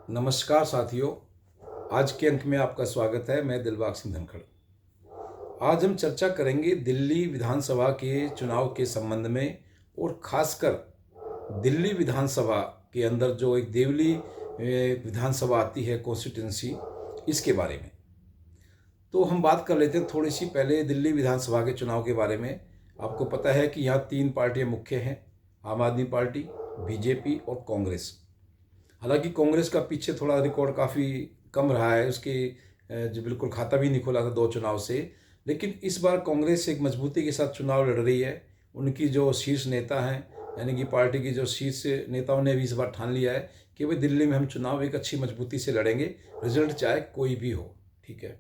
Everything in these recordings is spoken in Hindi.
नमस्कार साथियों। आज के अंक में आपका स्वागत है। मैं दिलबाग सिंह धनखड़। आज हम चर्चा करेंगे दिल्ली विधानसभा के चुनाव के संबंध में और खासकर दिल्ली विधानसभा के अंदर जो एक देवली विधानसभा आती है कॉन्स्टिट्यूंसी, इसके बारे में। तो हम बात कर लेते हैं थोड़ी सी पहले दिल्ली विधानसभा के चुनाव के बारे में। आपको पता है कि यहाँ 3 पार्टियाँ मुख्य हैं, आम आदमी पार्टी, बीजेपी और कांग्रेस। हालांकि कांग्रेस का पीछे थोड़ा रिकॉर्ड काफ़ी कम रहा है, उसके जो बिल्कुल खाता भी नहीं खोला था 2 चुनाव से। लेकिन इस बार कांग्रेस एक मजबूती के साथ चुनाव लड़ रही है। उनकी जो शीर्ष नेता हैं, यानी कि पार्टी की जो शीर्ष नेताओं ने भी इस बार ठान लिया है कि भाई दिल्ली में हम चुनाव एक अच्छी मजबूती से लड़ेंगे, रिजल्ट चाहे कोई भी हो। ठीक है,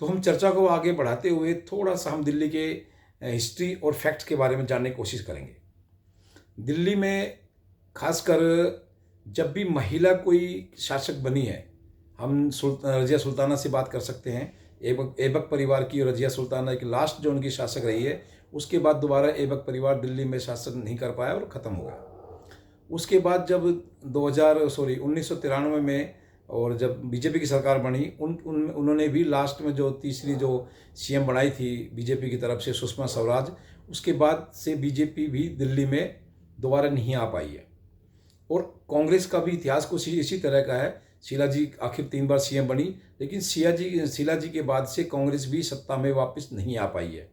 तो हम चर्चा को आगे बढ़ाते हुए थोड़ा सा हम दिल्ली के हिस्ट्री और फैक्ट्स के बारे में जानने की कोशिश करेंगे। दिल्ली में खासकर जब भी महिला कोई शासक बनी है, हम रजिया सुल्ताना से बात कर सकते हैं। ऐबक परिवार की रजिया सुल्ताना एक लास्ट जो उनकी शासक रही है, उसके बाद दोबारा ऐबक परिवार दिल्ली में शासन नहीं कर पाया और ख़त्म हो गया। उसके बाद जब 1993 में और जब बीजेपी की सरकार बनी, उन्होंने भी लास्ट में जो तीसरी जो सीएम बनाई थी बीजेपी की तरफ से, सुषमा स्वराज, उसके बाद से बीजेपी भी दिल्ली में दोबारा नहीं आ पाई है। और कांग्रेस का भी इतिहास कुछ इसी तरह का है। शीला जी आखिर 3 बार सीएम बनी, लेकिन शीला जी के बाद से कांग्रेस भी सत्ता में वापस नहीं आ पाई है।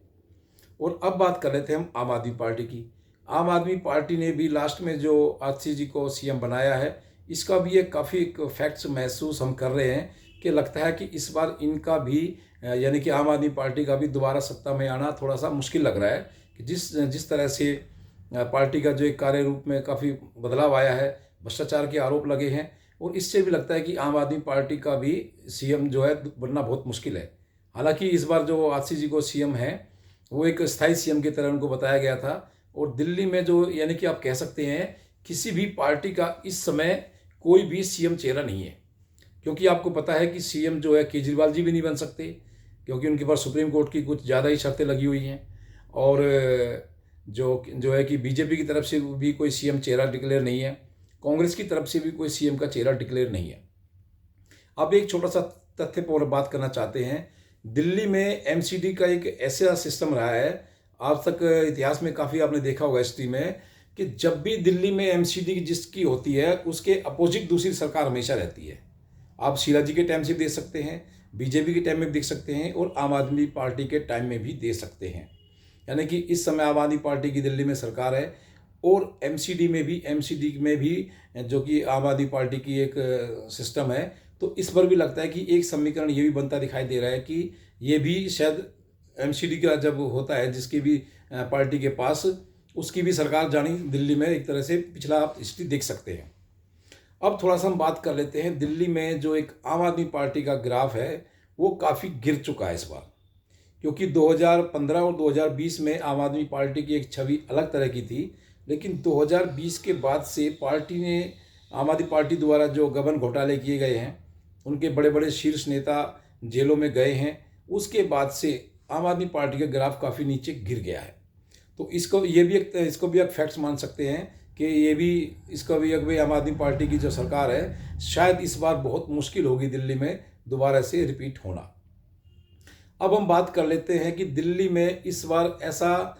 और अब बात कर लेते हैं हम आम आदमी पार्टी की। आम आदमी पार्टी ने भी लास्ट में जो आरसी जी को सीएम बनाया है, इसका भी एक काफ़ी फैक्ट्स महसूस हम कर रहे हैं कि लगता है कि इस बार इनका भी यानी कि आम आदमी पार्टी का भी दोबारा सत्ता में आना थोड़ा सा मुश्किल लग रहा है कि जिस तरह से पार्टी का जो एक कार्य रूप में काफ़ी बदलाव आया है, भ्रष्टाचार के आरोप लगे हैं, और इससे भी लगता है कि आम आदमी पार्टी का भी सीएम जो है बनना बहुत मुश्किल है। हालांकि इस बार जो आरसी जी को सीएम है, वो एक स्थायी सीएम की तरह उनको बताया गया था। और दिल्ली में जो यानी कि आप कह सकते हैं किसी भी पार्टी का इस समय कोई भी सीएम चेहरा नहीं है, क्योंकि आपको पता है कि सीएम जो है केजरीवाल जी भी नहीं बन सकते, क्योंकि उनके पास सुप्रीम कोर्ट की कुछ ज़्यादा ही शर्तें लगी हुई हैं। और जो है कि बीजेपी की तरफ से भी कोई सीएम चेहरा डिक्लेयर नहीं है, कांग्रेस की तरफ से भी कोई सीएम का चेहरा डिक्लेयर नहीं है। अब एक छोटा सा तथ्य पर बात करना चाहते हैं। दिल्ली में एमसीडी का एक ऐसा सिस्टम रहा है, आज तक इतिहास में काफ़ी आपने देखा होगा हिस्ट्री में, कि जब भी दिल्ली में एमसीडी जिसकी होती है उसके अपोजिट दूसरी सरकार हमेशा रहती है। आप शीला जी के टाइम से देख सकते हैं, बीजेपी के टाइम में भी देख सकते हैं, और आम आदमी पार्टी के टाइम में भी दे सकते हैं। यानी कि इस समय आम आदमी पार्टी की दिल्ली में सरकार है, और एमसीडी में भी जो कि आम आदमी पार्टी की एक सिस्टम है। तो इस पर भी लगता है कि एक समीकरण ये भी बनता दिखाई दे रहा है कि ये भी शायद एमसीडी का जब होता है जिसकी भी पार्टी के पास, उसकी भी सरकार जानी दिल्ली में एक तरह से पिछला आप हिस्ट्री देख सकते हैं। अब थोड़ा सा हम बात कर लेते हैं दिल्ली में जो एक आम आदमी पार्टी का ग्राफ है, वो काफ़ी गिर चुका है इस बार, क्योंकि 2015 और 2020 में आम आदमी पार्टी की एक छवि अलग तरह की थी। लेकिन 2020 के बाद से आम आदमी पार्टी द्वारा जो गबन घोटाले किए गए हैं, उनके बड़े बड़े शीर्ष नेता जेलों में गए हैं, उसके बाद से आम आदमी पार्टी का ग्राफ काफ़ी नीचे गिर गया है। तो इसको भी एक फैक्ट्स मान सकते हैं कि इसका भी एक भाई आम आदमी पार्टी की जो सरकार है, शायद इस बार बहुत मुश्किल होगी दिल्ली में दोबारा से रिपीट होना। अब हम बात कर लेते हैं कि दिल्ली में इस बार ऐसा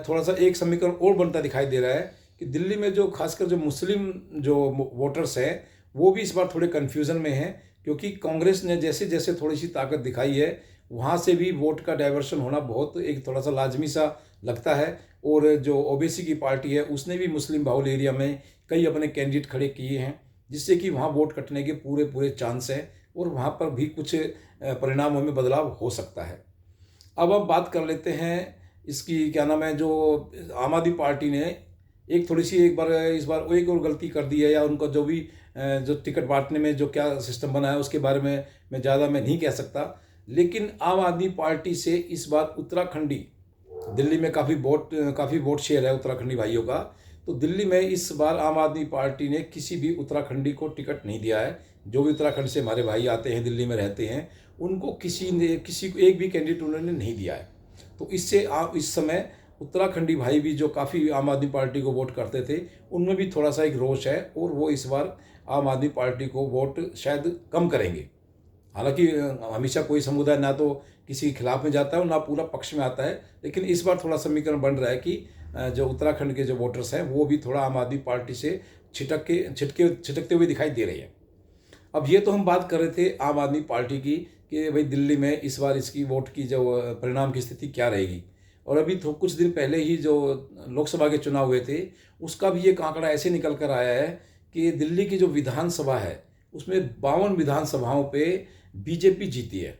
थोड़ा सा एक समीकरण और बनता दिखाई दे रहा है कि दिल्ली में जो खासकर जो मुस्लिम जो वोटर्स हैं, वो भी इस बार थोड़े कन्फ्यूज़न में हैं, क्योंकि कांग्रेस ने जैसे जैसे थोड़ी सी ताकत दिखाई है, वहाँ से भी वोट का डाइवर्शन होना बहुत एक थोड़ा सा लाजमी सा लगता है। और जो ओबीसी की पार्टी है, उसने भी मुस्लिम बाहुल एरिया में कई अपने कैंडिडेट खड़े किए हैं, जिससे कि वहाँ वोट कटने के पूरे पूरे चांस हैं, और वहाँ पर भी कुछ परिणामों में बदलाव हो सकता है। अब हम बात कर लेते हैं इसकी क्या नाम है, जो आम आदमी पार्टी ने एक थोड़ी सी इस बार एक और गलती कर दी है, या उनका जो भी जो टिकट बांटने में जो क्या सिस्टम बना है उसके बारे में मैं नहीं कह सकता। लेकिन आम आदमी पार्टी से इस बार उत्तराखंडी, दिल्ली में काफ़ी वोट शेयर है उत्तराखंडी भाइयों का, तो दिल्ली में इस बार आम आदमी पार्टी ने किसी भी उत्तराखंडी को टिकट नहीं दिया है। जो भी उत्तराखंड से हमारे भाई आते हैं, दिल्ली में रहते हैं, उनको किसी को एक भी कैंडिडेट उन्होंने नहीं दिया है। तो इससे इस समय उत्तराखंडी भाई भी जो काफ़ी आम आदमी पार्टी को वोट करते थे, उनमें भी थोड़ा सा एक रोष है, और वो इस बार आम आदमी पार्टी को वोट शायद कम करेंगे। हालांकि हमेशा कोई समुदाय ना तो किसी के खिलाफ में जाता है और ना पूरा पक्ष में आता है, लेकिन इस बार थोड़ा समीकरण बन रहा है कि जो उत्तराखंड के जो वोटर्स हैं वो भी थोड़ा आम आदमी पार्टी से छिटकते हुए दिखाई दे रही है। अब ये तो हम बात कर रहे थे आम आदमी पार्टी की कि भाई दिल्ली में इस बार इसकी वोट की जो परिणाम की स्थिति क्या रहेगी। और अभी तो कुछ दिन पहले ही जो लोकसभा के चुनाव हुए थे उसका भी एक आंकड़ा ऐसे निकल कर आया है कि दिल्ली की जो विधानसभा है उसमें 52 विधानसभाओं पे बीजेपी जीती है।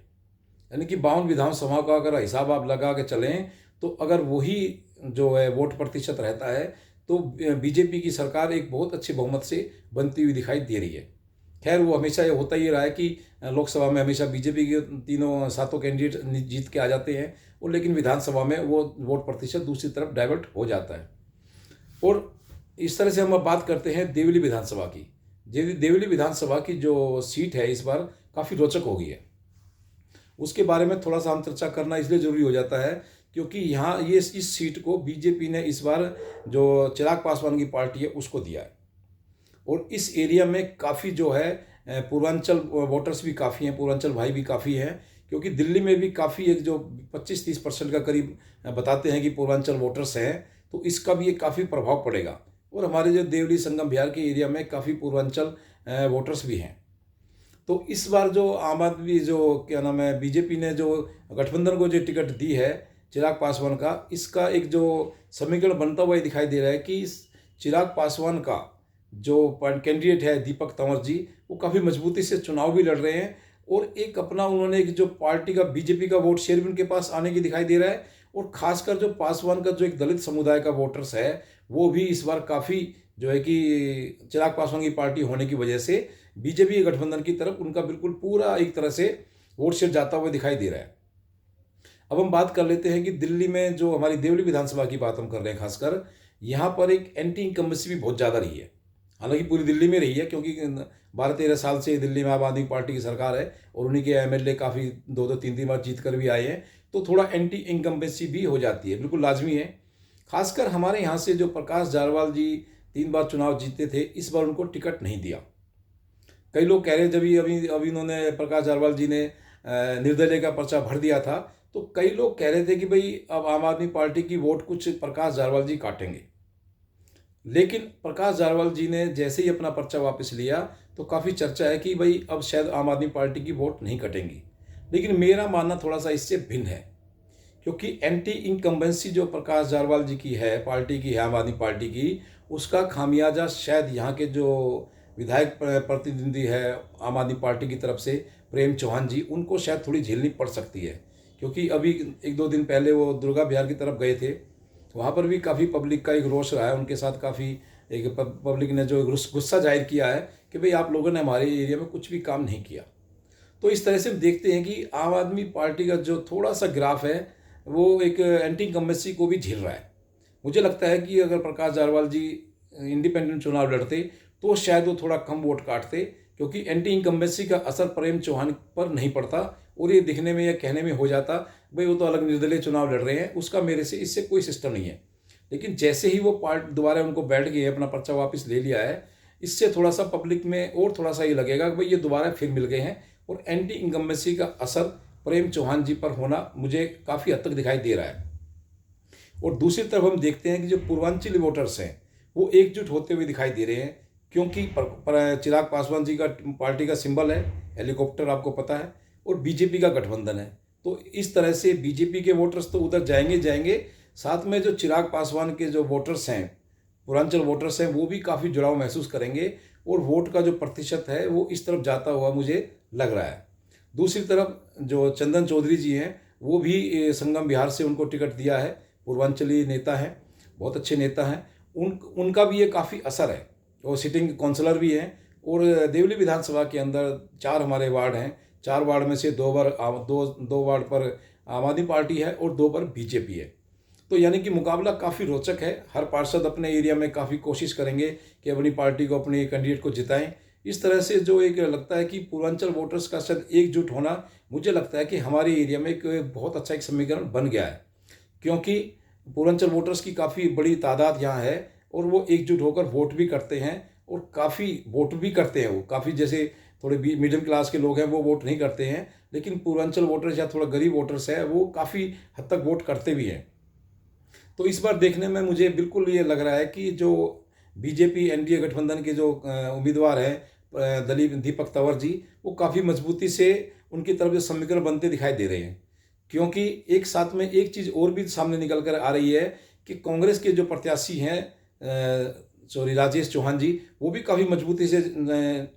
यानी कि 52 विधानसभाओं का अगर हिसाब आप लगा के चलें तो अगर वही जो है वोट प्रतिशत रहता है तो बीजेपी की सरकार एक बहुत अच्छे बहुमत से बनती हुई दिखाई दे रही है। खैर वो हमेशा ये होता ही रहा है कि लोकसभा में हमेशा बीजेपी के तीनों सातों कैंडिडेट जीत के आ जाते हैं और लेकिन विधानसभा में वो वोट प्रतिशत दूसरी तरफ डाइवर्ट हो जाता है। और इस तरह से हम अब बात करते हैं देवली विधानसभा की। देवली विधानसभा की जो सीट है इस बार काफ़ी रोचक हो गई है। उसके बारे में थोड़ा सा हम चर्चा करना इसलिए ज़रूरी हो जाता है क्योंकि यहाँ ये इस सीट को बीजेपी ने इस बार जो चिराग पासवान की पार्टी है उसको दिया है। और इस एरिया में काफ़ी जो है पूर्वांचल वोटर्स भी काफ़ी हैं, पूर्वांचल भाई भी काफ़ी हैं, क्योंकि दिल्ली में भी काफ़ी एक जो 25-30% का करीब बताते हैं कि पूर्वांचल वोटर्स हैं, तो इसका भी एक काफ़ी प्रभाव पड़ेगा। और हमारे जो देवली संगम बिहार के एरिया में काफ़ी पूर्वांचल वोटर्स भी हैं। तो इस बार जो आम आदमी जो क्या नाम है बीजेपी ने जो गठबंधन को जो टिकट दी है चिराग पासवान का, इसका एक जो समीकरण बनता हुआ दिखाई दे रहा है कि चिराग पासवान का जो कैंडिडेट है दीपक तंवर जी वो काफ़ी मजबूती से चुनाव भी लड़ रहे हैं और एक अपना उन्होंने एक जो पार्टी का बीजेपी का वोट शेयर भी उनके पास आने की दिखाई दे रहा है। और खासकर जो पासवान का जो एक दलित समुदाय का वोटर्स है वो भी इस बार काफ़ी जो है कि चिराग पासवान की पार्टी होने की वजह से बीजेपी गठबंधन की तरफ उनका बिल्कुल पूरा एक तरह से वोट शेयर जाता हुआ दिखाई दे रहा है। अब हम बात कर लेते हैं कि दिल्ली में जो हमारी देवली विधानसभा की बात हम कर रहे हैं, खासकर यहाँ पर एक एंटी इनकम्बेंसी भी बहुत ज़्यादा रही है। हालांकि पूरी दिल्ली में रही है क्योंकि 12-13 साल से दिल्ली में आम आदमी पार्टी की सरकार है और उन्हीं के एमएलए काफ़ी 2-3 बार जीत कर भी आए हैं, तो थोड़ा एंटी इनकम्बेंसी भी हो जाती है, बिल्कुल लाजमी है। खासकर हमारे यहाँ से जो प्रकाश जारवाल जी 3 बार चुनाव जीते थे, इस बार उनको टिकट नहीं दिया। कई लोग कह रहे हैं जब अभी अभी उन्होंने प्रकाश जारवाल जी ने निर्दलीय का पर्चा भर दिया था, तो कई लोग कह रहे थे कि भाई अब आम आदमी पार्टी की वोट कुछ प्रकाश जारवाल जी काटेंगे। लेकिन प्रकाश जारवाल जी ने जैसे ही अपना पर्चा वापस लिया तो काफ़ी चर्चा है कि भाई अब शायद आम आदमी पार्टी की वोट नहीं कटेंगी। लेकिन मेरा मानना थोड़ा सा इससे भिन्न है, क्योंकि एंटी इनकम्बेंसी जो प्रकाश जारवाल जी की है, पार्टी की है, आम आदमी पार्टी की, उसका खामियाजा शायद यहाँ के जो विधायक प्रतिनिधि है आम आदमी पार्टी की तरफ से प्रेम चौहान जी, उनको शायद थोड़ी झेलनी पड़ सकती है। क्योंकि अभी 1-2 दिन पहले वो दुर्गा बिहार की तरफ गए थे, वहाँ पर भी काफ़ी पब्लिक का एक रोष रहा है उनके साथ। काफ़ी एक पब्लिक ने जो गुस्सा जाहिर किया है कि भाई आप लोगों ने हमारे एरिया में कुछ भी काम नहीं किया। तो इस तरह से हम देखते हैं कि आम आदमी पार्टी का जो थोड़ा सा ग्राफ है वो एक एंटी इनकम्बेंसी को भी झेल रहा है। मुझे लगता है कि अगर प्रकाश जारवाल जी इंडिपेंडेंट चुनाव लड़ते तो शायद वो थोड़ा कम वोट काटते, क्योंकि एंटी इनकम्बेंसी का असर प्रेम चौहान पर नहीं पड़ता और ये दिखने में या कहने में हो जाता भाई वो तो अलग निर्दलीय चुनाव लड़ रहे हैं, उसका मेरे से इससे कोई सिस्टम नहीं है। लेकिन जैसे ही वो दोबारा उनको बैठ गए, अपना पर्चा वापस ले लिया है, इससे थोड़ा सा पब्लिक में और थोड़ा सा ये लगेगा कि भाई ये दोबारा फिर मिल गए हैं और एंटी इनकम्बेंसी का असर प्रेम चौहान जी पर होना मुझे काफ़ी हद तक दिखाई दे रहा है। और दूसरी तरफ हम देखते हैं कि जो पूर्वांचली वोटर्स हैं वो एकजुट होते हुए दिखाई दे रहे हैं, क्योंकि चिराग पासवान जी का पार्टी का सिंबल है हेलीकॉप्टर, आपको पता है, और बीजेपी का गठबंधन है। तो इस तरह से बीजेपी के वोटर्स तो उधर जाएंगे, साथ में जो चिराग पासवान के जो वोटर्स हैं, पूर्वांचल वोटर्स हैं, वो भी काफ़ी जुड़ाव महसूस करेंगे और वोट का जो प्रतिशत है वो इस तरफ जाता हुआ मुझे लग रहा है। दूसरी तरफ जो चंदन चौधरी जी हैं वो भी संगम बिहार से उनको टिकट दिया है, पूर्वांचली नेता हैं, बहुत अच्छे नेता हैं, उनका भी ये काफ़ी असर है। वो सिटिंग काउंसलर भी हैं और देवली विधानसभा के अंदर 4 हमारे वार्ड हैं, 4 वार्ड में से 2 वार्ड पर आम आदमी पार्टी है और 2 पर बीजेपी है। तो यानी कि मुकाबला काफ़ी रोचक है। हर पार्षद अपने एरिया में काफ़ी कोशिश करेंगे कि अपनी पार्टी को, अपने कैंडिडेट को जिताएं। इस तरह से जो एक लगता है कि पूर्वांचल वोटर्स का शायद एकजुट होना, मुझे लगता है कि हमारे एरिया में एक बहुत अच्छा एक समीकरण बन गया है, क्योंकि पूर्वांचल वोटर्स की काफ़ी बड़ी तादाद यहाँ है और वो एकजुट होकर वोट भी करते हैं और काफ़ी वोट भी करते हैं। वो काफ़ी जैसे थोड़े मिडिल क्लास के लोग हैं वो वोट नहीं करते हैं, लेकिन पूर्वांचल वोटर्स या थोड़ा गरीब वोटर्स है वो काफ़ी हद तक वोट करते भी हैं। तो इस बार देखने में मुझे बिल्कुल ये लग रहा है कि जो बीजेपी एनडीए गठबंधन के जो उम्मीदवार हैं दलीप दीपक तंवर जी, वो काफ़ी मजबूती से उनकी तरफ से समीकरण बनते दिखाई दे रहे हैं। क्योंकि एक साथ में एक चीज़ और भी सामने निकल कर आ रही है कि कांग्रेस के जो प्रत्याशी हैं सॉरी राजेश चौहान जी, वो भी काफ़ी मजबूती से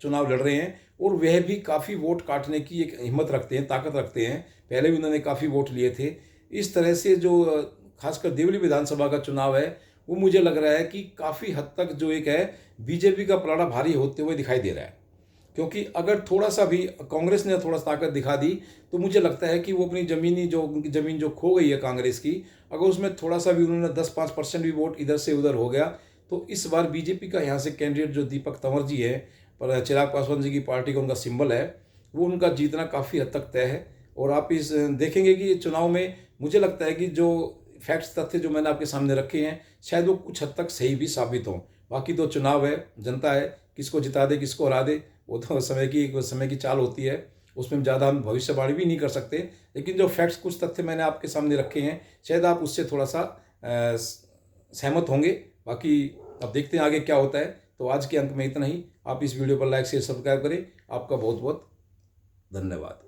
चुनाव लड़ रहे हैं और वह भी काफ़ी वोट काटने की एक हिम्मत रखते हैं, ताकत रखते हैं। पहले भी उन्होंने काफ़ी वोट लिए थे। इस तरह से जो खासकर देवली विधानसभा का चुनाव है, वो मुझे लग रहा है कि काफ़ी हद तक जो एक है बीजेपी का पलड़ा भारी होते हुए दिखाई दे रहा है। क्योंकि अगर थोड़ा सा भी कांग्रेस ने थोड़ा सा ताकत दिखा दी तो मुझे लगता है कि वो अपनी उनकी ज़मीन जो खो गई है कांग्रेस की, अगर उसमें थोड़ा सा भी उन्होंने 10-5% भी वोट इधर से उधर हो गया, तो इस बार बीजेपी का यहाँ से कैंडिडेट जो दीपक तंवर जी है, पर चिराग पासवान जी की पार्टी का उनका सिंबल है, वो उनका जीतना काफ़ी हद तक तय है। और आप इस देखेंगे कि चुनाव में मुझे लगता है कि जो फैक्ट्स तथ्य जो मैंने आपके सामने रखे हैं, शायद वो कुछ हद तक सही भी साबित हों। बाकी तो चुनाव है, जनता है, किसको जिता दे किसको हरा दे, वो तो समय की चाल होती है। उसमें ज़्यादा हम भविष्यवाणी भी नहीं कर सकते। लेकिन जो फैक्ट्स कुछ तथ्य मैंने आपके सामने रखे हैं, शायद आप उससे थोड़ा सा सहमत होंगे। बाकी अब देखते हैं आगे क्या होता है। तो आज के अंक में इतना ही। आप इस वीडियो पर लाइक शेयर सब्सक्राइब करें। आपका बहुत बहुत धन्यवाद।